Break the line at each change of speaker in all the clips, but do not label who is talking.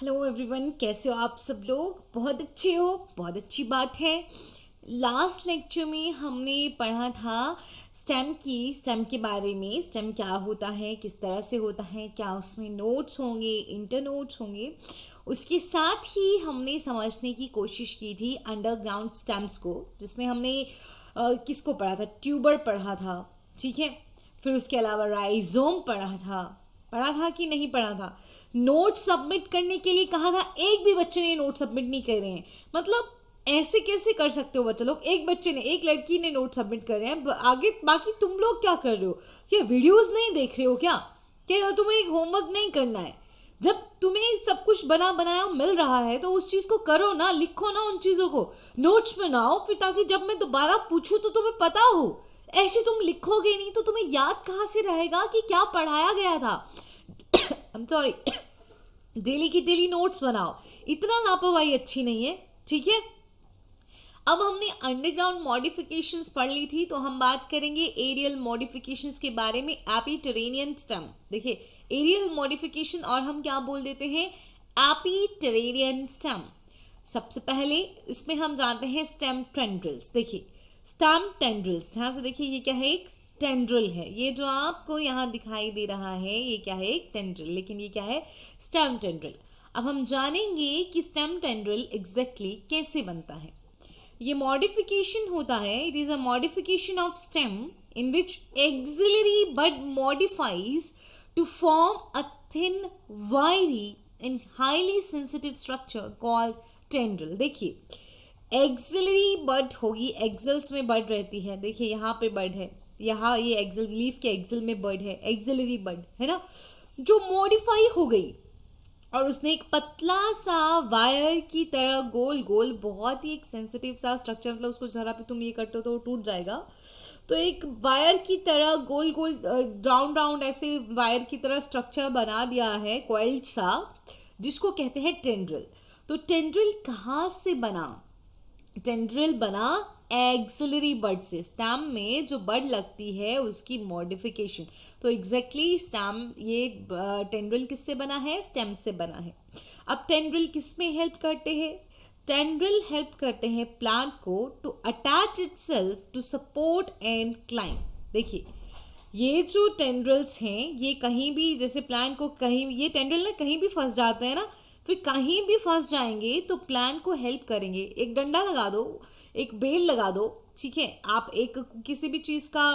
Hello everyone, कैसे हो आप सब लोग? बहुत अच्छे हो, बहुत अच्छी बात है। लास्ट लेक्चर में हमने पढ़ा था स्टेम के बारे में। स्टेम क्या होता है, किस तरह से होता है, क्या उसमें नोट्स होंगे, इंटर नोट्स होंगे। उसके साथ ही हमने समझने की कोशिश की थी अंडरग्राउंड स्टेम्स को, जिसमें हमने किसको पढ़ा था? ट्यूबर पढ़ा था, ठीक है। फिर उसके अलावा राइजोम पढ़ा था कि नहीं पढ़ा था। नोट सबमिट करने के लिए कहा था, एक भी बच्चे ने नोट सबमिट नहीं कर रहे हैं। मतलब ऐसे कैसे कर सकते हो बच्चे लोग? एक बच्चे ने, एक लड़की ने नोट सबमिट कर रहे हैं, आगे बाकी तुम लोग क्या कर रहे हो? क्या वीडियोस नहीं देख रहे हो क्या तुम्हें एक होमवर्क नहीं करना है? जब तुम्हें सब कुछ बना बनाया मिल रहा है तो उस चीज को करो ना, लिखो ना उन चीजों को, नोट्स बनाओ, फिर ताकि जब मैं दोबारा पूछूं तो तुम्हें पता हो। ऐसे तुम लिखोगे नहीं तो तुम्हें याद कहाँ से रहेगा कि क्या पढ़ाया गया था? I am sorry. डेली की डेली नोट्स बनाओ, इतना लापरवाही अच्छी नहीं है, ठीक है। अब हमने अंडरग्राउंड मॉडिफिकेशंस पढ़ ली थी, तो हम बात करेंगे एरियल मॉडिफिकेशंस के बारे में। एपिटेरेनियन स्टेम, देखिए एरियल मॉडिफिकेशन और हम क्या बोल देते हैं, एपिटेरेनियन स्टेम। सबसे पहले इसमें हम जानते हैं स्टेम टेंड्रिल्स। देखिए स्टेम टेंड्रिल्स, ध्यान से देखिए, ये क्या है? एक टेंड्रिल है। ये जो आपको यहाँ दिखाई दे रहा है ये क्या है? एक टेंड्रिल। लेकिन ये क्या है? Stem tendril. अब हम जानेंगे कि स्टेम टेंड्रिल एग्जैक्टली कैसे बनता है। ये मॉडिफिकेशन होता है, it is a modification of stem in which axillary bud modifies to form a thin wiry and highly sensitive structure called tendril. देखिए एक्सिलरी बड होगी, एक्सल्स में बड रहती है। देखिए यहाँ पे बड है, यहाँ ये एक्सल, लीफ के एक्सल में बड है, एक्सिलरी बड है ना, जो मॉडिफाई हो गई और उसने एक पतला सा वायर की तरह गोल गोल, बहुत ही एक सेंसिटिव सा स्ट्रक्चर, मतलब उसको जरा भी तुम ये करते हो तो वो टूट जाएगा। तो एक वायर की तरह गोल गोल राउंड राउंड ऐसे वायर की तरह स्ट्रक्चर बना दिया है, कॉइल्ड सा, जिसको कहते हैं टेंड्रिल। तो टेंड्रिल कहाँ से बना? टेंड्रिल बना एक्सिलरी बड से। स्टेम में जो बड लगती है उसकी मॉडिफिकेशन। तो एग्जैक्टली स्टेम, ये टेंड्रिल किससे बना है? स्टेम से बना है। अब टेंड्रिल किस में हेल्प करते हैं? टेंड्रिल हेल्प करते हैं प्लांट को to attach itself to support and climb. देखिए ये जो टेंड्रिल्स हैं, ये कहीं भी, जैसे प्लांट को कहीं, ये टेंड्रिल ना कहीं भी फंस जाते हैं ना, फिर कहीं भी फंस जाएंगे तो प्लांट को हेल्प करेंगे। एक डंडा लगा दो, एक बेल लगा दो, ठीक है। आप एक किसी भी चीज़ का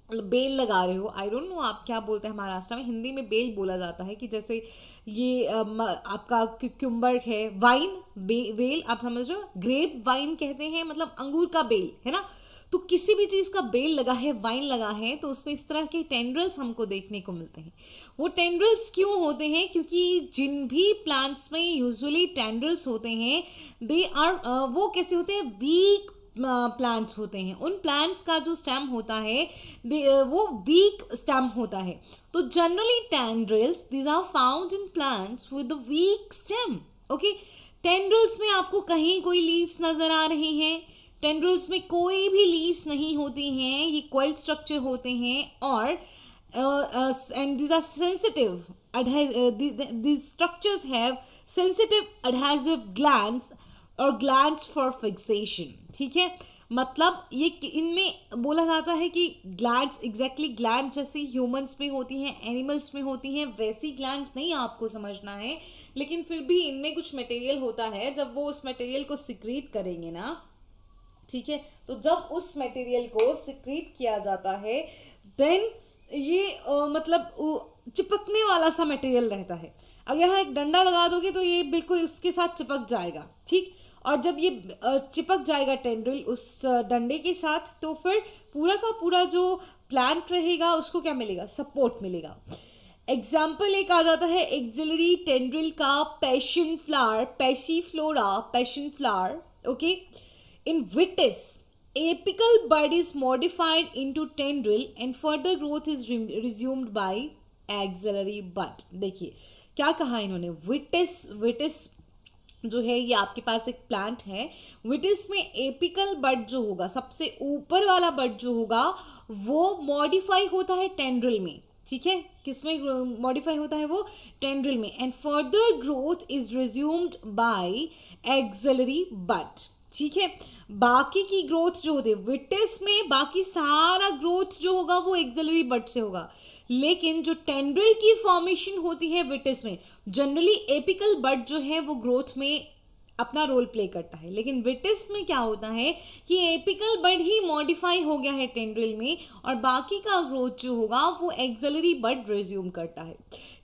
बेल लगा रहे हो, आई डोंट नो आप क्या बोलते हैं, महाराष्ट्र में हिंदी में बेल बोला जाता है, कि जैसे ये आपका क्यूम्बर है, वाइन बेल, आप समझ रहे हो, ग्रेप वाइन कहते हैं, मतलब अंगूर का बेल है ना। तो किसी भी चीज़ का बेल लगा है, वाइन लगा है, तो उसमें इस तरह के टेंड्रिल्स हमको देखने को मिलते हैं। वो टेंड्रिल्स क्यों होते हैं? क्योंकि जिन भी प्लांट्स में यूजुअली टेंड्रिल्स होते हैं, दे आर, वो कैसे होते हैं? वीक प्लांट्स होते हैं। उन प्लांट्स का जो स्टेम होता है वो वीक स्टेम होता है। तो generally tendrils, these are found in plants with weak stem. Okay, tendrils में आपको कहीं कोई लीव्स नजर आ रही हैं? टेंड्रिल्स में कोई भी लीव्स नहीं होती हैं, ये कॉइल स्ट्रक्चर होते हैं। और and these are sensitive, these structures have sensitive adhesive glands और ग्लैंड्स फॉर फिक्सेशन, ठीक है। मतलब ये इनमें बोला जाता है कि ग्लैंड्स, एग्जैक्टली ग्लैंड जैसे ह्यूमंस में होती हैं, एनिमल्स में होती हैं, वैसी ग्लैंड्स नहीं आपको समझना है, लेकिन फिर भी इनमें कुछ मटेरियल होता है। जब वो उस मटेरियल को सिक्रीट करेंगे ना, ठीक है, तो जब उस मटेरियल को सिक्रीट किया जाता है, देन ये मतलब चिपकने वाला सा मटेरियल रहता है। अगर यहाँ एक डंडा लगा दोगे तो ये बिल्कुल उसके साथ चिपक जाएगा, ठीक। और जब ये चिपक जाएगा टेंड्रिल उस डंडे के साथ, तो फिर पूरा का पूरा जो प्लांट रहेगा उसको क्या मिलेगा? सपोर्ट मिलेगा। एग्जाम्पल एक आ जाता है एक्सिलरी टेंड्रिल का, passion flower, Passiflora, passion flower. Okay, in vitis, apical bud is modified into tendril and further growth is resumed by axillary bud। देखिए क्या कहा इन्होंने, विटिस जो है ये आपके पास एक प्लांट है। विटिस में एपिकल बड जो होगा, सबसे ऊपर वाला बड जो होगा, वो मॉडिफाई होता है टेंड्रिल में, ठीक है, किसमें मॉडिफाई होता है वो? टेंड्रिल में। And further growth is resumed by axillary bud. ठीक है, बाकी की ग्रोथ जो होती है विटिस में, बाकी सारा ग्रोथ जो होगा वो एक्सिलरी बड से होगा, लेकिन जो टेंड्रिल की फॉर्मेशन होती है विटिस में, जनरली एपिकल बड जो है वो ग्रोथ में अपना रोल प्ले करता है, लेकिन विटिस में क्या होता है कि एपिकल बड ही मॉडिफाई हो गया है टेंड्रिल में, और बाकी का ग्रोथ जो होगा वो एक्सिलरी बड रिज्यूम करता है।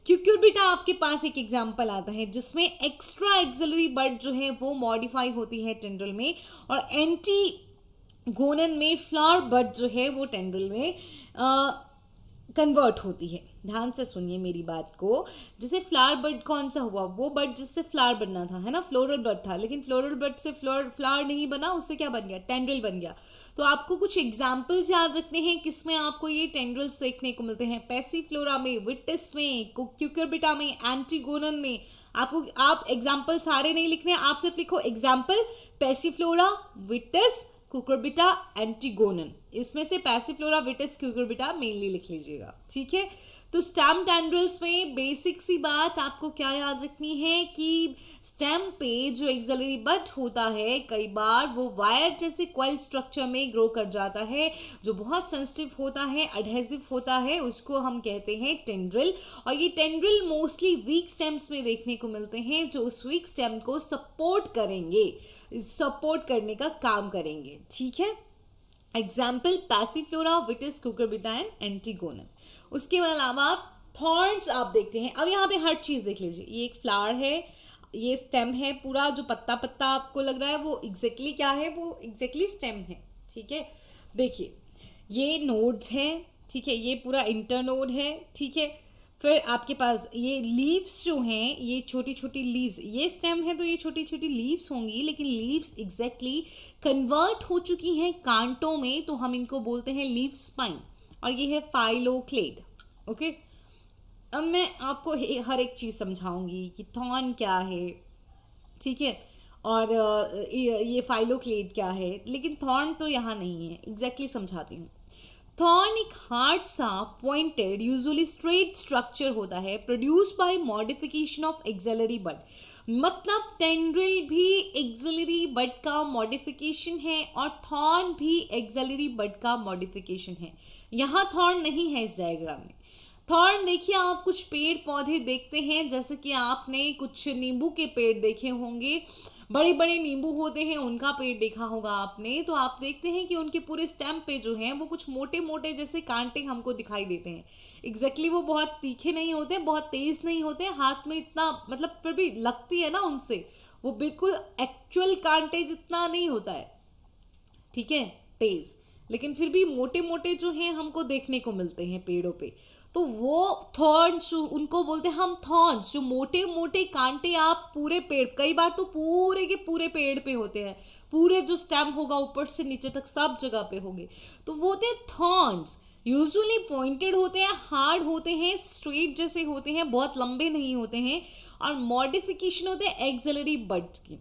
क्यूक्यूबिटा आपके पास एक एग्जाम्पल आता है जिसमें एक्स्ट्रा एक्सिलरी बड जो है वो मॉडिफाई होती है टेंड्रिल में, और एंटीगोनन में फ्लावर बड जो है वो टेंड्रिल में कन्वर्ट होती है। ध्यान से सुनिए मेरी बात को। जैसे फ्लावर बड कौन सा हुआ? वो बड जिससे फ्लावर बनना था, है ना, फ्लोरल बड था, लेकिन फ्लोरल बड से फ्लावर नहीं बना, उससे क्या बन गया? टेंड्रिल बन गया। तो आपको कुछ एग्जाम्पल्स याद रखने हैं किसमें आपको ये टेंड्रिल्स देखने को मिलते हैं। पैसिफ्लोरा में, विटिस में, क्यूक्यूबिटा में, एंटीगोनन में। आप एग्जाम्पल सारे नहीं लिखने, आप सिर्फ लिखो एग्जाम्पल पैसिफ्लोरा, विटिस, क्यूक्यूबिटा, एंटीगोनन। इसमें से पैसिफ्लोरा, विटिस, क्यूक्यूबिटा मेनली लिख लीजिएगा। ठीक है, तो स्टेम टेंड्रिल्स में बेसिक सी बात आपको क्या याद रखनी है कि स्टेम पे जो एक्सिलरी बड होता है कई बार वो वायर जैसे कॉइल स्ट्रक्चर में ग्रो कर जाता है, जो बहुत सेंसिटिव होता है, एडहेसिव होता है, उसको हम कहते हैं टेंड्रिल। और ये टेंड्रिल मोस्टली वीक स्टेम्स में देखने को मिलते हैं, जो उस वीक स्टेम को सपोर्ट करेंगे, सपोर्ट करने का काम करेंगे। ठीक है, एग्जाम्पल पैसिफ्लोरा, विटिस, क्यूक्यूबिटा एंड एंटीगोनन। उसके अलावा थॉर्न्स आप देखते हैं। अब यहाँ पे हर चीज़ देख लीजिए, ये एक फ्लावर है, ये स्टेम है, पूरा जो पत्ता पत्ता आपको लग रहा है वो एग्जैक्टली क्या है? वो एग्जैक्टली स्टेम है। ठीक है, देखिए ये नोड्स हैं, ठीक है, ये पूरा इंटरनोड है। ठीक है, फिर आपके पास ये लीव्स जो हैं, ये छोटी छोटी लीव्स, ये स्टेम है तो ये छोटी छोटी लीव्स होंगी, लेकिन लीव्स एग्जैक्टली कन्वर्ट हो चुकी हैं कांटों में, तो हम इनको बोलते हैं लीव स्पाइन, और ये है फाइलोक्लेड। ओके, अब मैं आपको हर एक चीज़ समझाऊंगी कि थॉर्न क्या है, ठीक है, और ये फाइलोक्लेड क्या है, लेकिन थॉर्न तो यहाँ नहीं है, एग्जैक्टली समझाती हूँ। थॉर्न एक हार्ड सा पॉइंटेड यूजुअली स्ट्रेट स्ट्रक्चर होता है produce by modification of axillary bud. मतलब टेंड्रिल भी एक्सिलरी बड का मॉडिफिकेशन है और थॉर्न भी एक्सिलरी बड का मॉडिफिकेशन है। यहाँ थॉर्न नहीं है इस डायग्राम में। थॉर्न देखिए, आप कुछ पेड़ पौधे देखते हैं, जैसे कि आपने कुछ नींबू के पेड़ देखे होंगे, बड़े बड़े नींबू होते हैं, उनका पेड़ देखा होगा आपने, तो आप देखते हैं कि उनके पूरे स्टेम पे जो हैं वो कुछ मोटे मोटे जैसे कांटे हमको दिखाई देते हैं। एग्जैक्टली वो बहुत तीखे नहीं होते, बहुत तेज नहीं होते, हाथ में इतना मतलब फिर भी लगती है ना उनसे, वो बिल्कुल एक्चुअल कांटे जितना नहीं होता है, ठीक है, तेज, लेकिन फिर भी मोटे मोटे जो हैं हमको देखने को मिलते हैं पेड़ों पे। तो वो थॉर्न्स, उनको बोलते हैं हम थॉर्न्स, जो मोटे मोटे कांटे आप पूरे पेड़, कई बार तो पूरे के पूरे पेड़ पे होते हैं, पूरे जो स्टेम होगा ऊपर से नीचे तक सब जगह पे होंगे, तो वो होते हैं थॉर्न्स। यूजुअली पॉइंटेड होते हैं, हार्ड होते हैं, स्ट्रेट जैसे होते हैं, बहुत लंबे नहीं होते हैं, और मॉडिफिकेशन होते हैं एक्सिलरी बड की।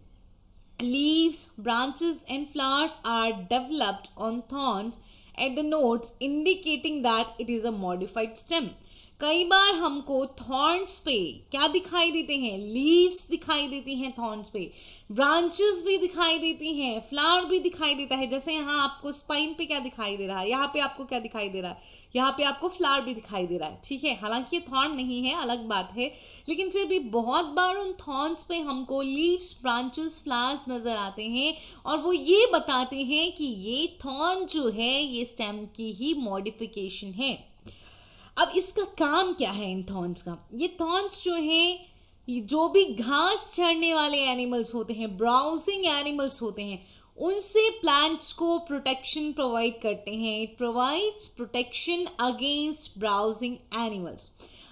Leaves, branches and flowers are developed on thorns at the nodes, indicating that it is a modified stem. कई बार हमको थॉर्न्स पे क्या दिखाई देते हैं? लीव्स दिखाई देती हैं थॉर्न्स पे, ब्रांचेस भी दिखाई देती हैं, फ्लावर भी दिखाई देता है। जैसे यहाँ आपको स्पाइन पे क्या दिखाई दे रहा है, यहाँ पे आपको क्या दिखाई दे रहा है, यहाँ पे आपको फ्लावर भी दिखाई दे रहा है। ठीक है, हालांकि ये थॉर्न नहीं है, अलग बात है, लेकिन फिर भी बहुत बार उन थॉर्न्स पे हमको लीव्स, ब्रांचेस, फ्लावर्स नजर आते हैं, और वो ये बताते हैं कि ये थॉर्न जो है ये स्टेम की ही मॉडिफिकेशन है। अब इसका काम क्या है इन थॉर्न्स का? ये थॉर्न्स जो हैं, जो भी घास चढ़ने वाले एनिमल्स होते हैं, ब्राउजिंग एनिमल्स होते हैं, उनसे प्लांट्स को प्रोटेक्शन प्रोवाइड करते हैं। It provides protection against browsing animals.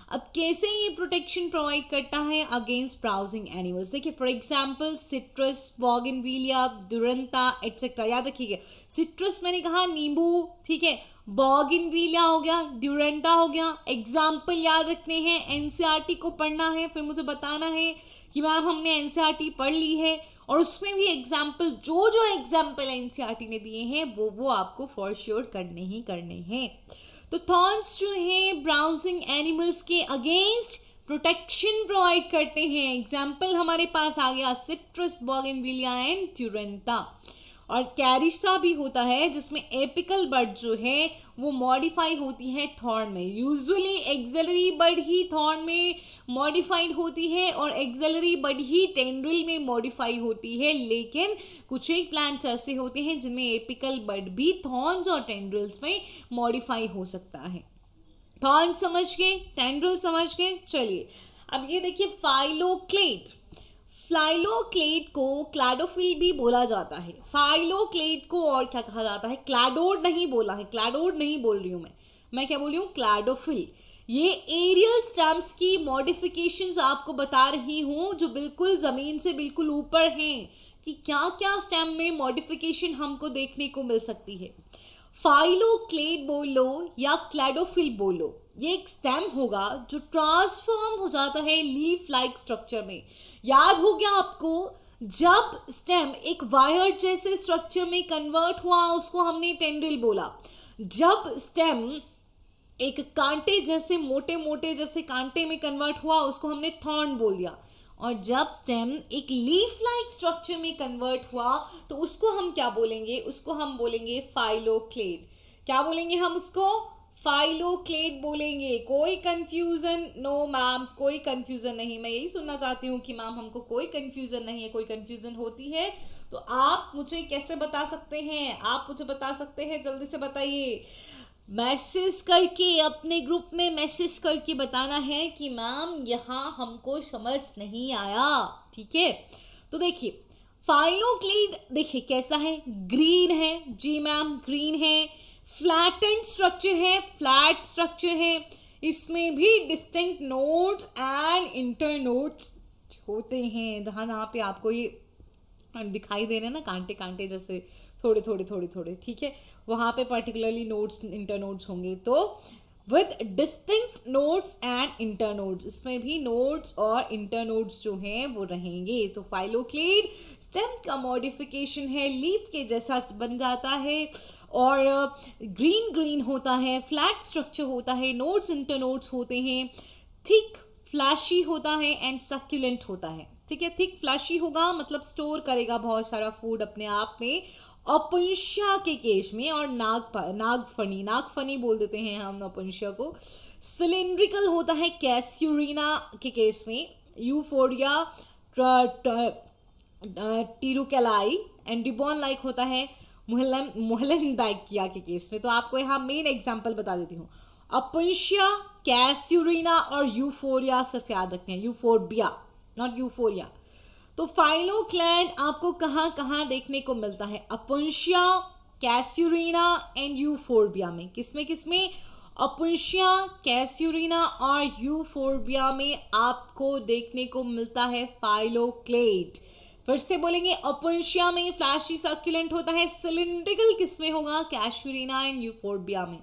अब कैसे ये प्रोटेक्शन प्रोवाइड करता है अगेंस्ट ब्राउजिंग एनिमल्स? देखिए, फॉर एग्जांपल सिट्रस, बॉगनविलिया, दुरंता एटसेट्रा। याद रखिएगा, सिट्रस मैंने कहा नींबू, ठीक है, बॉगनविलिया हो गया, ड्यूरेंटा हो गया। एग्जाम्पल याद रखने हैं, एनसीईआरटी को पढ़ना है, फिर मुझे बताना है कि मैम हमने एनसीईआरटी पढ़ ली है, और उसमें भी एग्जाम्पल, जो जो एग्जाम्पल एनसीईआरटी ने दिए हैं वो आपको फॉर श्योर करने ही करने हैं। तो थॉर्न्स जो है ब्राउजिंग एनिमल्स के अगेंस्ट प्रोटेक्शन प्रोवाइड करते हैं। एग्जाम्पल हमारे पास आ गया सिट्रस, बोगनविलिया एंड ट्यूरेंटा। और कैरिसा भी होता है जिसमें एपिकल बड जो है वो मॉडिफाई होती है थॉर्न में। यूजुअली एक्सिलरी बड ही थॉर्न में मॉडिफाइड होती है और एक्सिलरी बड ही टेंड्रिल में मॉडिफाई होती है, लेकिन कुछ एक प्लांट्स ऐसे होते हैं जिनमें एपिकल बड भी थॉर्न्स और टेंड्रिल्स में मॉडिफाई हो सकता है। थॉर्न समझ गए, टेंड्रिल समझ गए। चलिए अब ये देखिए फाइलोक्लेड। फाइलोक्लेड को क्लैडोफिल भी बोला जाता है। फाइलोक्लेड को और क्या कहा जाता है? क्लैडोड नहीं बोला है, क्लैडोड नहीं बोल रही हूं मैं क्या बोल रही हूँ? क्लैडोफिल। ये एरियल स्टैम्प्स की मॉडिफिकेशंस आपको बता रही हूँ जो बिल्कुल जमीन से बिल्कुल ऊपर हैं, कि क्या क्या स्टैम्प में मॉडिफिकेशन हमको देखने को मिल सकती है। फाइलोक्लेड बोलो या क्लैडोफिल बोलो, ये एक स्टेम होगा जो ट्रांसफॉर्म हो जाता है लीफ लाइक स्ट्रक्चर में। याद हो गया आपको, जब स्टेम एक वायर जैसे स्ट्रक्चर में कन्वर्ट हुआ उसको हमने टेंड्रिल बोला। जब स्टेम एक कांटे जैसे मोटे मोटे जैसे कांटे में कन्वर्ट हुआ उसको हमने थॉर्न बोल दिया। और जब स्टेम एक लीफ लाइक स्ट्रक्चर में कन्वर्ट हुआ तो उसको हम क्या बोलेंगे? उसको हम बोलेंगे फाइलोक्लेड। क्या बोलेंगे हम उसको? फाइलोक्लेड बोलेंगे। कोई कंफ्यूजन? नो मैम, कोई कंफ्यूजन नहीं। मैं यही सुनना चाहती हूँ कि मैम हमको कोई कंफ्यूजन नहीं है। कोई कंफ्यूजन होती है तो आप मुझे कैसे बता सकते हैं? आप मुझे बता सकते हैं, जल्दी से बताइए। मैसेज करके, अपने ग्रुप में मैसेज करके बताना है कि मैम यहाँ हमको समझ नहीं आया। ठीक है, तो देखिए फाइलोक्लेड देखिए कैसा है, ग्रीन है। जी मैम ग्रीन है। फ्लैटेंड स्ट्रक्चर है, फ्लैट स्ट्रक्चर है। इसमें भी डिस्टिंक्ट नोड्स एंड इंटरनोड्स होते हैं। जहाँ जहाँ पे आपको ये दिखाई दे रहे हैं ना कांटे कांटे जैसे थोड़े थोड़े थोड़े थोड़े, ठीक है, वहाँ पे पर्टिकुलरली नोड्स इंटरनोड्स होंगे। तो with distinct nodes and internodes, इसमें भी नोड्स और इंटरनोड्स जो हैं वो रहेंगे। तो फाइलोक्लेड स्टेम का मॉडिफिकेशन है, लीफ के जैसा बन जाता है और ग्रीन ग्रीन होता है, फ्लैट स्ट्रक्चर होता है, नोड्स इंटरनोड्स होते हैं, थिक फ्लैशी होता है एंड सक्यूलेंट होता है। ठीक है, थिक फ्लैशी होगा मतलब स्टोर करेगा बहुत सारा फूड अपने आप में। अपुंशिया के केस में और नागफनी बोल देते हैं हम अपुंशिया को। सिलिंड्रिकल होता है कैस्यूरिना के केस में। यूफोरिया टिरुकेलाई एंड रिबॉन लाइक होता है मोहलेंडाइकिया के केस में। तो आपको यहाँ मेन एग्जांपल बता देती हूँ। अपुंशिया, कैस्यूरिना और यूफोरिया सिर्फ याद रखते हैं, यूफोरबिया नॉट यूफोरिया। तो फाइलोक्लेड आपको कहाँ कहाँ देखने को मिलता है? अपुंशिया, कैस्यूरिना एंड यूफोरबिया में। किसमें किसमें? अपुंशिया, कैस्यूरिना और यूफोरबिया में आपको देखने को मिलता है फाइलोक्लेड। फिर से बोलेंगे, अपुंशिया में फ्लैशी सक्यूलेंट होता है। सिलिंड्रिकल किसमें होगा? कैस्यूरिना एंड यूफोरबिया में।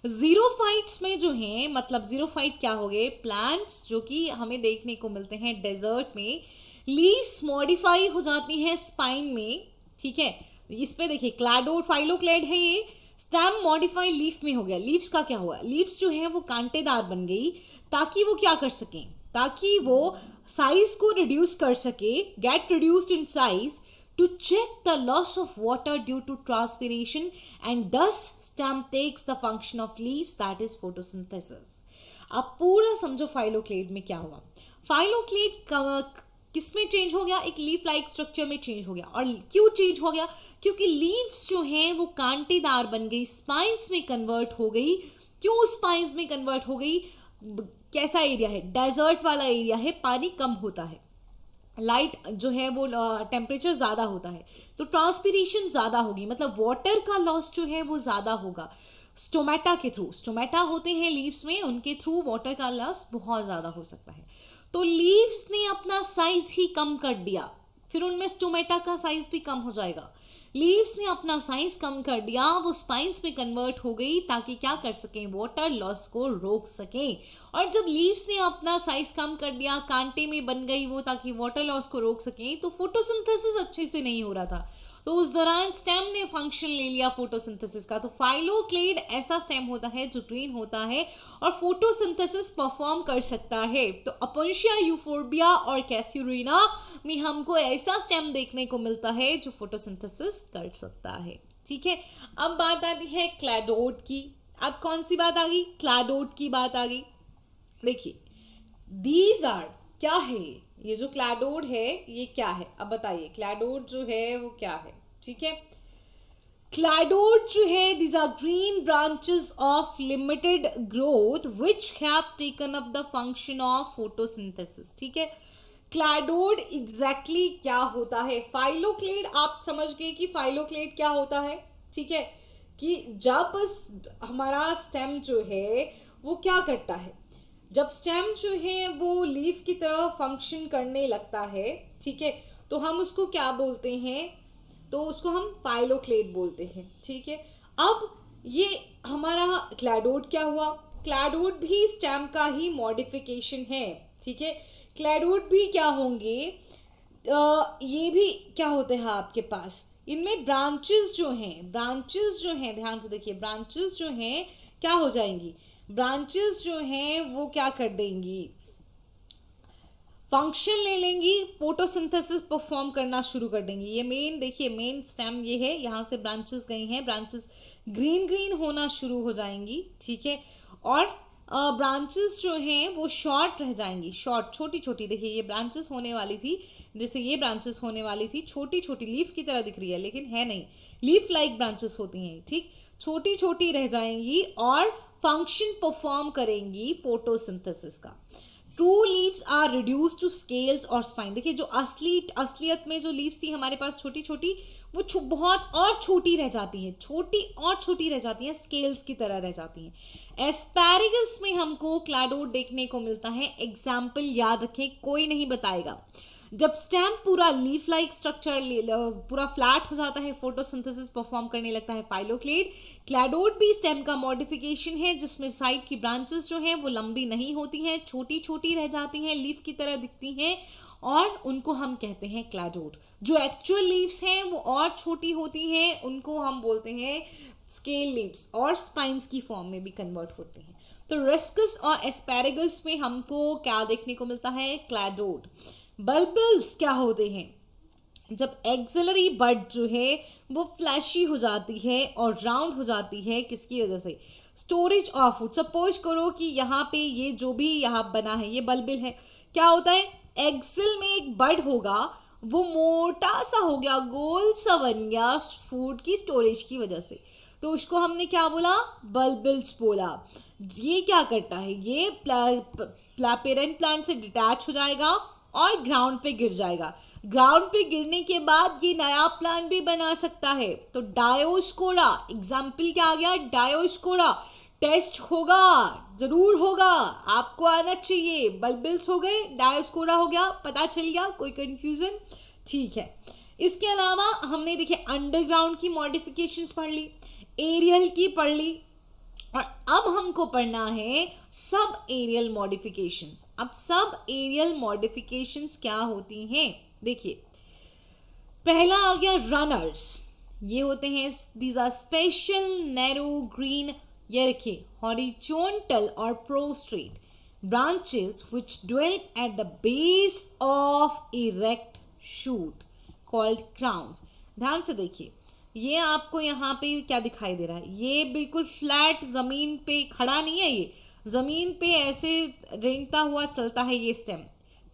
जीरोफाइट्स में जो हैं, मतलब जीरोफाइट क्या हो गए? प्लांट्स जो कि हमें देखने को मिलते हैं डेजर्ट में। लीव्स मॉडिफाई हो जाती हैं स्पाइन में। ठीक है, इस पे देखिए क्लैडोड फाइलोक्लेड है ये। स्टेम मॉडिफाई लीफ में हो गया। लीव्स का क्या हुआ? लीव्स जो है वो कांटेदार बन गई ताकि वो क्या कर सकें? ताकि वो साइज को रिड्यूस कर सके, gate reduced in size to check the loss of water due to transpiration, and thus stem takes the function of leaves, that is photosynthesis. अब पूरा समझो फाइलोक्लेड में क्या हुआ। फाइलोक्लेड किस में चेंज हो गया? एक लीफ लाइक स्ट्रक्चर में चेंज हो गया। और क्यों चेंज हो गया? क्योंकि लीव्स जो हैं वो कांटेदार बन गई, स्पाइंस में कन्वर्ट हो गई। क्यों स्पाइंस में कन्वर्ट हो गई? कैसा एरिया है? डेजर्ट वाला एरिया है, पानी कम होता है, लाइट जो है वो टेम्परेचर ज़्यादा होता है, तो ट्रांसपिरेशन ज़्यादा होगी, मतलब वाटर का लॉस जो है वो ज़्यादा होगा। स्टोमेटा के थ्रू, स्टोमेटा होते हैं लीव्स में, उनके थ्रू वाटर का लॉस बहुत ज़्यादा हो सकता है। तो लीव्स ने अपना साइज ही कम कर दिया, फिर उनमें स्टोमेटा का साइज भी कम हो जाएगा। लीव्स ने अपना साइज कम कर दिया, वो स्पाइन्स में कन्वर्ट हो गई ताकि क्या कर सकें, वाटर लॉस को रोक सकें। और जब लीव्स ने अपना साइज कम कर दिया, कांटे में बन गई वो ताकि वाटर लॉस को रोक सकें, तो फोटोसिंथेसिस अच्छे से नहीं हो रहा था। तो उस दौरान स्टेम ने फंक्शन ले लिया फोटोसिंथेसिस का। तो फाइलोक्लेड ऐसा स्टेम होता है जो ग्रीन होता है और फोटोसिंथेसिस परफॉर्म कर सकता है। तो अपोइंशिया, यूफोर्बिया और कैस्यूरिना में हमको ऐसा स्टेम देखने को मिलता है जो फोटोसिंथेसिस कर सकता है। ठीक है, अब बात आती है क्लैडोड की। अब कौन सी बात आ गई, क्लैडोड की बात आ गई। देखिए, दीज आर, क्या है ये जो क्लैडोड है ये क्या है, अब बताइए क्लैडोड जो है वो क्या है। ठीक है, क्लैडोड जो है, these are green branches of limited growth which have taken up the function of photosynthesis। ठीक है, क्लैडोड एग्जैक्टली क्या होता है, फाइलोक्लेड आप समझ गए कि फाइलोक्लेड क्या होता है। ठीक है, कि जब हमारा स्टेम जो है वो क्या करता है, जब स्टेम जो है वो लीफ की तरह फंक्शन करने लगता है, ठीक है, तो हम उसको क्या बोलते हैं, तो उसको हम फाइलोक्लेड बोलते हैं। ठीक है, अब ये हमारा क्लैडोड क्या हुआ, क्लैडोड भी स्टेम का ही मॉडिफिकेशन है। ठीक है, क्लैडोड भी क्या होंगे, ये भी क्या होते हैं आपके पास, इनमें ब्रांचेस जो हैं ध्यान से देखिए, ब्रांचेस जो हैं क्या हो जाएंगी, ब्रांचेस जो हैं वो क्या कर देंगी, फंक्शन ले लेंगी, फोटोसिंथेसिस परफॉर्म करना शुरू कर देंगी। ये मेन देखिए, मेन स्टेम ये है, यहाँ से ब्रांचेस गई हैं, ब्रांचेस ग्रीन ग्रीन होना शुरू हो जाएंगी। ठीक है, और ब्रांचेस जो हैं वो शॉर्ट रह जाएंगी, शॉर्ट छोटी छोटी। देखिए ये ब्रांचेस होने वाली थी, जैसे ये ब्रांचेस होने वाली थी, छोटी छोटी लीफ की तरह दिख रही है लेकिन है नहीं, लीफ लाइक ब्रांचेस होती हैं। ठीक, छोटी छोटी रह जाएंगी और फंक्शन परफॉर्म करेंगी फोटोसिंथेसिस का। True leaves are reduce to scales और स्पाइन। देखिए जो असलियत में जो लीव्स थी हमारे पास छोटी छोटी, वो बहुत और छोटी रह जाती हैं, छोटी और छोटी रह जाती हैं, स्केल्स की तरह रह जाती हैं। एस्पैरेगस में हमको क्लैडोड देखने को मिलता है। एग्जाम्पल याद रखें, कोई नहीं बताएगा। जब स्टेम पूरा लीफ लाइक स्ट्रक्चर पूरा फ्लैट हो जाता है, फोटोसिंथेसिस परफॉर्म करने लगता है फाइलोक्लेड। क्लैडोड भी स्टेम का मॉडिफिकेशन है जिसमें साइड की ब्रांचेस जो हैं वो लंबी नहीं होती हैं, छोटी छोटी रह जाती हैं, लीफ की तरह दिखती हैं और उनको हम कहते हैं क्लैडोड। जो एक्चुअल लीव्स हैं वो और छोटी होती हैं, उनको हम बोलते हैं स्केल लीव्स और स्पाइन्स की फॉर्म में भी कन्वर्ट होते हैं। तो रस्कस और एस्पैरेगस में हमको क्या देखने को मिलता है, क्लैडोड। बल्बिल्स क्या होते हैं, जब एक्सिलरी बड जो है वो फ्लैशी हो जाती है और राउंड हो जाती है, किसकी वजह से, स्टोरेज ऑफ फूड। सपोज करो कि यहाँ पे ये जो भी यहाँ बना है ये बल्बिल है, क्या होता है, एक्सिल में एक बड होगा, वो मोटा सा हो गया, गोल सा बन गया फूड की स्टोरेज की वजह से, तो उसको हमने क्या बोला, बल्बिल्स बोला। ये क्या करता है, ये पेरेंट प्लांट से डिटैच हो जाएगा और ग्राउंड पे गिर जाएगा। ग्राउंड पे गिरने के बाद ये नया प्लांट भी बना सकता है। तो डायोस्कोरा एग्जाम्पल क्या आ गया, डायोस्कोरा। टेस्ट होगा, जरूर होगा, आपको आना चाहिए। बल्बिल्स हो गए, डायोस्कोरा हो गया, पता चल गया, कोई कंफ्यूजन, ठीक है। इसके अलावा हमने देखिए अंडरग्राउंड की मॉडिफिकेशंस पढ़ ली, एरियल की पढ़ ली, और अब हमको पढ़ना है सब एरियल मॉडिफिकेशंस। अब सब एरियल मॉडिफिकेशंस क्या होती हैं, देखिए पहला आ गया रनर्स। ये होते हैं, these are special narrow green, ये रखिए हॉरिजॉन्टल और prostrate branches which develop at the base of erect shoot called crowns. ध्यान से देखिए, ये आपको यहाँ पे क्या दिखाई दे रहा है, ये बिल्कुल फ्लैट जमीन पे खड़ा नहीं है, ये जमीन पे ऐसे रेंगता हुआ चलता है ये स्टेम।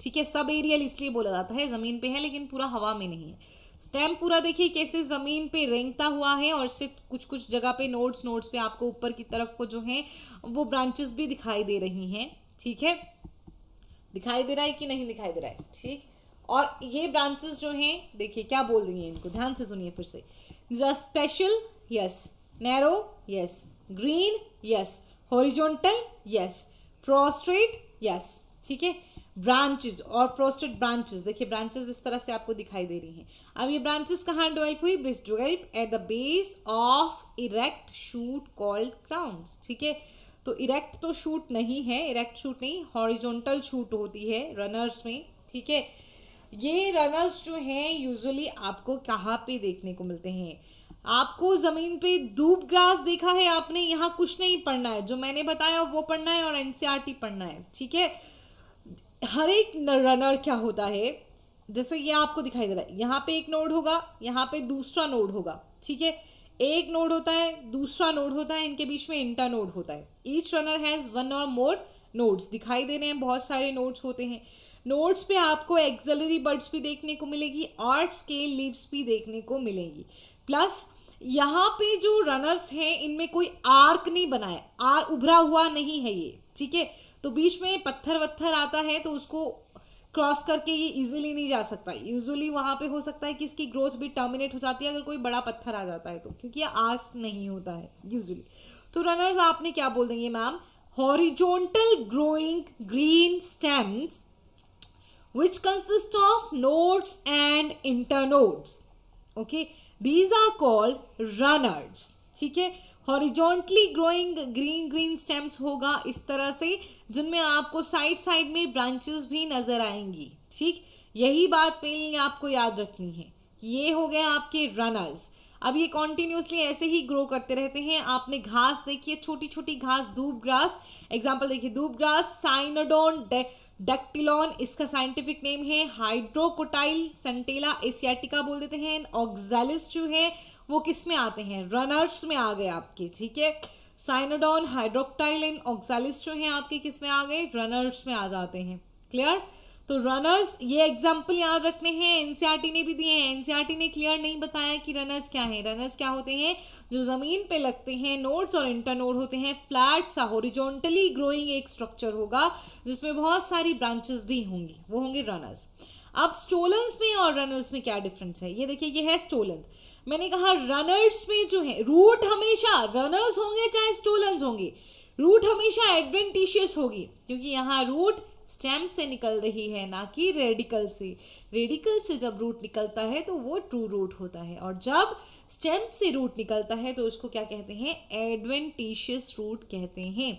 ठीक है, सब एरियल इसलिए बोला जाता है, जमीन पे है लेकिन पूरा हवा में नहीं है। स्टेम पूरा देखिए कैसे जमीन पे रेंगता हुआ है और इससे कुछ कुछ जगह पे नोड्स पे आपको ऊपर की तरफ को जो है वो ब्रांचेस भी दिखाई दे रही हैं। ठीक है, दिखाई दे रहा है कि नहीं दिखाई दे रहा है, ठीक। और ये ब्रांचेस जो हैं देखिए क्या बोल रही हैं, इनको ध्यान से सुनिए फिर से। Special, yes. Narrow, yes. Green, yes. Horizontal, yes. Prostate, yes. ठीक है, ब्रांचेस और प्रोस्टेट ब्रांचेस, देखिए ब्रांचेस इस तरह से आपको दिखाई दे रही हैं। अब ये ब्रांचेस कहाँ डेवलप हुई? This develop at the base of erect shoot called crowns. ठीक है, तो इरेक्ट तो शूट नहीं है, इरेक्ट शूट नहीं, हॉरिजॉन्टल शूट होती है रनर्स में। ठीक है, ये रनर्स जो हैं यूजुअली आपको कहाँ पे देखने को मिलते हैं? आपको जमीन पे दूब ग्रास देखा है आपने? यहाँ कुछ नहीं पढ़ना है, जो मैंने बताया वो पढ़ना है और एनसीईआरटी पढ़ना है। ठीक है, हर एक रनर क्या होता है, जैसे ये आपको दिखाई दे रहा है, यहाँ पे एक नोड होगा, यहाँ पे दूसरा नोड होगा। ठीक है, एक नोड होता है, दूसरा नोड होता है, इनके बीच में इंटर नोड होता है। ईच रनर हैज वन और मोर नोड्स, दिखाई दे रहे हैं, बहुत सारे नोड्स होते हैं। नोड्स पे आपको एक्सिलरी बर्ड्स भी देखने को मिलेगी और स्केल लीव्स भी देखने को मिलेंगी। प्लस यहाँ पे जो रनर्स हैं इनमें कोई आर्क नहीं बना है, आर उभरा हुआ नहीं है ये। ठीक है, तो बीच में पत्थर वत्थर आता है तो उसको क्रॉस करके ये इजीली नहीं जा सकता। यूजुअली वहाँ पे हो सकता है कि इसकी ग्रोथ भी टर्मिनेट हो जाती है अगर कोई बड़ा पत्थर आ जाता है तो, क्योंकि ये आर्क नहीं होता है यूजुअली। तो रनर्स आपने क्या बोल देंगे ma'am? Horizontal growing green stems which consist of nodes and internodes. Okay, these are called runners. ठीक है, horizontally growing green stems होगा इस तरह से, जिनमें आपको साइड में ब्रांचेस भी नजर आएंगी। ठीक, यही बात पहले आपको याद रखनी है। ये हो गए आपके रनर्स। अब ये कॉन्टिन्यूसली ऐसे ही ग्रो करते रहते हैं। आपने घास देखिए, छोटी छोटी घास, दूब ग्रास, एग्जाम्पल देखिए, दूब ग्रास साइनोडोन डक्टिलॉन इसका साइंटिफिक नेम है, हाइड्रोकोटाइल सेंटेला एशियाटिका बोल देते हैं। ऑक्सैलिस जो है वो किस में आते हैं? रनर्स में आ गए आपके। ठीक है, साइनोडॉन, हाइड्रोकोटाइल एंड ऑक्सैलिस जो हैं आपके किस में आ गए? रनर्स में आ जाते हैं। क्लियर? तो रनर्स, ये एग्जाम्पल याद रखने हैं, एनसीईआरटी ने भी दिए हैं। एनसीईआरटी ने क्लियर नहीं बताया कि रनर्स क्या हैं। रनर्स क्या होते हैं? जो जमीन पे लगते हैं, नोड्स और इंटरनोड होते हैं। फ्लैट सा हॉरिजॉन्टली ग्रोइंग एक स्ट्रक्चर होगा जिसमें बहुत सारी ब्रांचेस भी होंगी, वो होंगे रनर्स। अब स्टोलन्स में और रनर्स में क्या डिफरेंस है? ये देखिए, ये है स्टोलन। मैंने कहा रनर्स में जो है रूट हमेशा रनर्स होंगे चाहे स्टोलन्स होंगे, रूट हमेशा एडवेंटिशियस होगी, क्योंकि यहाँ रूट स्टेम से निकल रही है, ना कि रेडिकल से। रेडिकल से जब रूट निकलता है तो वो ट्रू रूट होता है, और जब स्टेम से रूट निकलता है तो उसको क्या कहते हैं? एडवेंटिशियस रूट कहते हैं।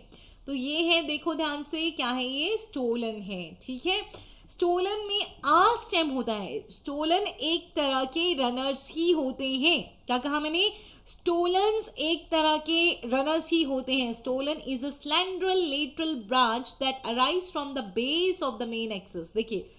तो ये है, देखो ध्यान से, क्या है ये? स्टोलन है। ठीक है, स्टोलन में आ स्टेम होता है। स्टोलन एक तरह के रनर्स ही होते हैं। क्या कहा मैंने? स्टोलन्स एक तरह के रनर्स ही होते हैं। Stolon is a slender lateral branch that arise from the base of the main axis. देखिए,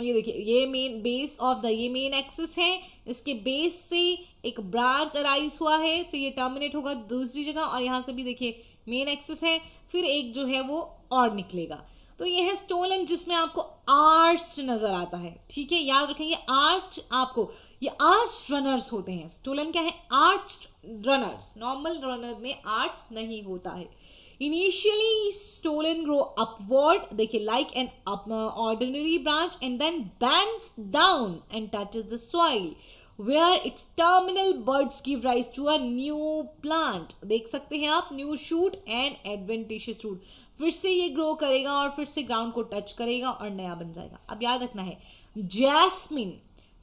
ये देखिए, ये मेन बेस ऑफ द, ये मेन एक्सिस है, इसके बेस से एक ब्रांच अराइज हुआ है, फिर ये टर्मिनेट होगा दूसरी जगह, और यहाँ से भी देखिए मेन एक्सिस है, फिर एक जो है वो और निकलेगा। तो ये है स्टोलन, जिसमें आपको आर्च्ड नजर आता है। ठीक है, याद रखेंगे आर्च्ड, आपको ये आर्च्ड रनर्स होते हैं। स्टोलन क्या है? Arched runners. नॉर्मल रनर में आर्च नहीं होता है। इनिशियली स्टोलन ग्रो अपवर्ड, देखिए, like an ordinary branch, and then bends down and touches the soil where its terminal buds give rise to a new plant. देख सकते हैं आप, new shoot and adventitious root. फिर से ये grow करेगा और फिर से ग्राउंड को टच करेगा और नया बन जाएगा। अब याद रखना है, जैस्मिन,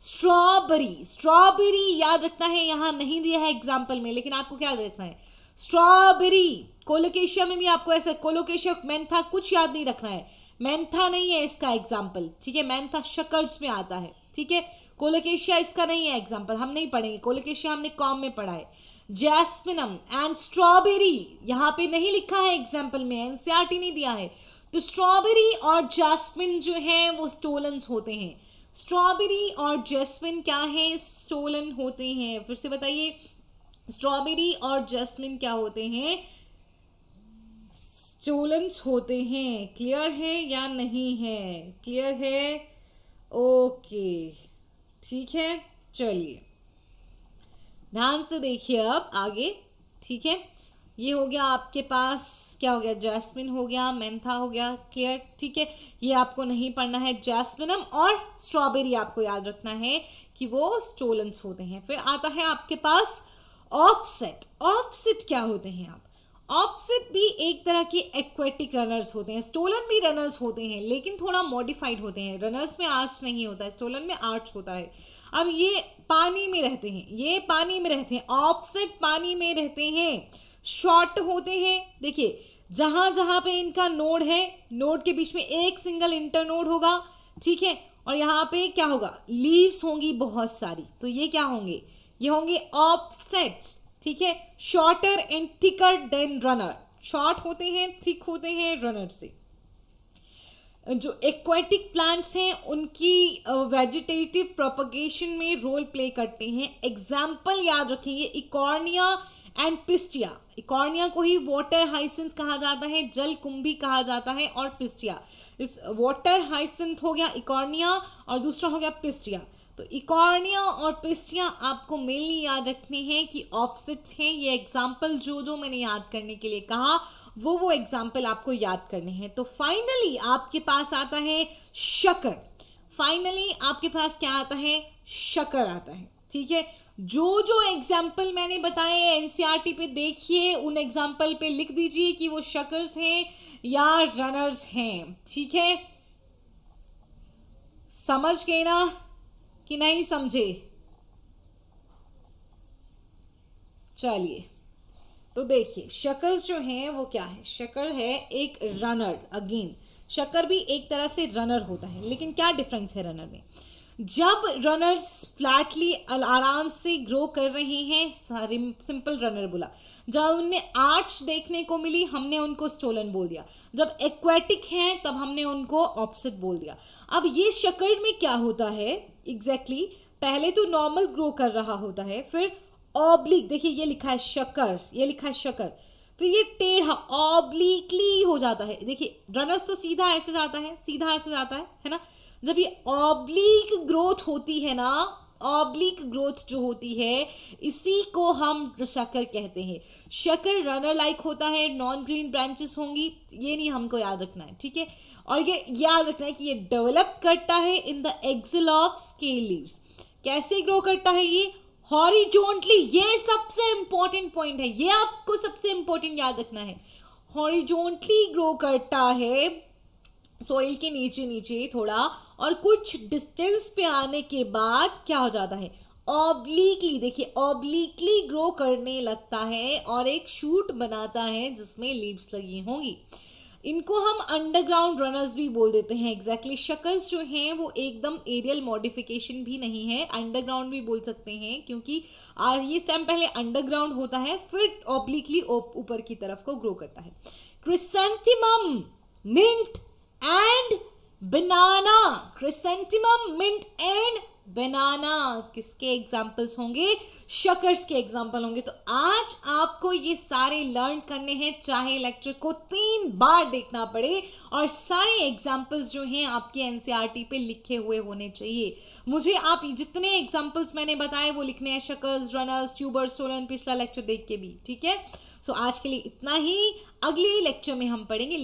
स्ट्रॉबेरी, स्ट्रॉबेरी याद रखना है, यहाँ नहीं दिया है एग्जाम्पल में, लेकिन आपको क्या याद रखना है? स्ट्रॉबेरी। कोलोकेशिया में भी आपको ऐसा, कोलोकेशिया, मेंथा कुछ याद नहीं रखना है, मेंथा नहीं है इसका एग्जाम्पल। ठीक है, मेंथा शकर्स में आता है। ठीक है, कोलोकेशिया इसका नहीं है एग्जाम्पल, हम नहीं पढ़ेंगे। कोलोकेशिया हमने कॉम में पढ़ा है। जैस्मिनम एंड स्ट्रॉबेरी यहाँ पे नहीं लिखा है एग्जाम्पल में, एनसीईआरटी नहीं दिया है। तो स्ट्रॉबेरी और जैस्मिन जो है वो स्टोलन्स होते हैं। स्ट्रॉबेरी और जैस्मिन क्या है? स्टोलन होते हैं। फिर से बताइए, स्ट्रॉबेरी और जैस्मिन क्या होते हैं? स्टोलन्स होते हैं। क्लियर है या नहीं है? क्लियर है? ओके, ठीक है, चलिए ध्यान से देखिए अब आगे। ठीक है, ये हो गया आपके पास, क्या हो गया? जैस्मिन हो गया, मेंथा हो गया। क्लियर? ठीक है, ये आपको नहीं पढ़ना है। जैस्मिनम और स्ट्रॉबेरी आपको याद रखना है कि वो स्टोलन्स होते हैं। फिर आता है आपके पास ऑफसेट। ऑफसेट क्या होते हैं? आप ऑप्सिट भी एक तरह के एक्वेटिक रनर्स होते हैं, स्टोलन भी रनर्स होते हैं लेकिन थोड़ा मॉडिफाइड होते हैं। रनर्स में आर्च नहीं होता है, स्टोलन में आर्च होता है। अब ये पानी में रहते हैं, ये पानी में रहते हैं, ऑप्सिट पानी में रहते हैं, शॉर्ट होते हैं। देखिए जहां जहां पे इनका नोड है, नोड के बीच में एक सिंगल इंटरनोड होगा, ठीक है, और यहाँ पे क्या होगा, लीव्स होंगी बहुत सारी, तो ये क्या होंगे, ये होंगे ऑप्सेट्स, ठीक है। Shorter and thicker than runner, short होते हैं, थिक होते हैं रनर से। जो एक्वेटिक प्लांट्स हैं उनकी वेजिटेटिव प्रोपगेशन में रोल प्ले करते हैं। एग्जाम्पल याद रखेंगे, इकॉर्निया एंड पिस्टिया। इकॉर्निया को ही वाटर हाइसिंथ कहा जाता है, जल कुंभी कहा जाता है, और पिस्टिया, इस वाटर हाइसिंथ हो गया इकॉर्निया और दूसरा हो गया पिस्टिया। तो इकॉर्निया और पिस्टिया आपको मेनली याद रखने हैं कि ऑप्सिट्स हैं। ये एग्जाम्पल जो जो मैंने याद करने के लिए कहा वो एग्जाम्पल आपको याद करने हैं। तो फाइनली आपके पास आता है शक्कर, फाइनली आपके पास क्या आता है, शक्कर आता है, ठीक है। जो जो एग्जाम्पल मैंने बताए एनसीईआरटी पे देखिए, उन एग्जाम्पल पे लिख दीजिए कि वो शक्कर्स हैं या रनर्स हैं, ठीक है। समझ गए ना कि नहीं समझे? चलिए, तो देखिए शक्कर्स जो हैं वो क्या है, शक्कर है एक रनर। अगेन शक्कर भी एक तरह से रनर होता है, लेकिन क्या डिफरेंस है रनर में, जब रनर्स फ्लैटली आराम से ग्रो कर रहे हैं, सिंपल रनर बोला, जब उनमें आर्च देखने को मिली हमने उनको स्टोलन बोल दिया, जब एक्वेटिक हैं तब हमने उनको ऑप्सिट बोल दिया। अब ये शक्कर में क्या होता है एग्जैक्टली, पहले तो नॉर्मल ग्रो कर रहा होता है, फिर ऑब्लिक, देखिए ये लिखा है शक्कर, ये लिखा है शक्कर, फिर ये टेढ़ा ऑब्लिकली हो जाता है। देखिए रनर्स तो सीधा ऐसे जाता है, सीधा ऐसे जाता है ना। जब ये ऑब्लिक ग्रोथ होती है ना, ऑब्लिक ग्रोथ जो होती है, इसी को हम शक्कर कहते हैं। शक्कर रनर लाइक होता है, नॉन ग्रीन ब्रांचेस होंगी, ये नहीं हमको याद रखना है, ठीक है। और ये याद रखना है कि ये डेवलप करता है in the axil of scale leaves. कैसे ग्रो करता है ये, हॉरिजॉन्टली, ये सबसे इंपॉर्टेंट पॉइंट है, ये आपको सबसे इंपॉर्टेंट याद रखना है। हॉरिजॉन्टली ग्रो करता है सॉइल के नीचे नीचे थोड़ा, और कुछ डिस्टेंस पे आने के बाद क्या हो जाता है, ऑब्लिकली, देखिए ऑब्लिकली ग्रो करने लगता है और एक शूट बनाता है जिसमें लीव्स लगी होंगी। इनको हम अंडरग्राउंड रनर्स भी बोल देते हैं। एग्जैक्टली शक्कर्स जो हैं वो एकदम एरियल मॉडिफिकेशन भी नहीं है, अंडरग्राउंड भी बोल सकते हैं, क्योंकि ये स्टेम पहले अंडरग्राउंड होता है फिर ऑब्लिकली ऊपर की तरफ को ग्रो करता है। Chrysanthemum, mint and banana, chrysanthemum, mint and banana किसके एग्जाम्पल्स होंगे, शक्कर्स के एग्जाम्पल होंगे। तो आज आपको ये सारे लर्न करने हैं, चाहे लेक्चर को 3 बार देखना पड़े, और सारे एग्जाम्पल्स जो हैं आपके एनसीईआरटी पे लिखे हुए होने चाहिए। मुझे आप जितने एग्जाम्पल्स मैंने बताए वो लिखने हैं, शक्कर्स, रनर्स, ट्यूबर्स, स्टोलन, पिछला लेक्चर देख के भी, ठीक है। सो आज के लिए इतना ही, अगले लेक्चर में हम पढ़ेंगे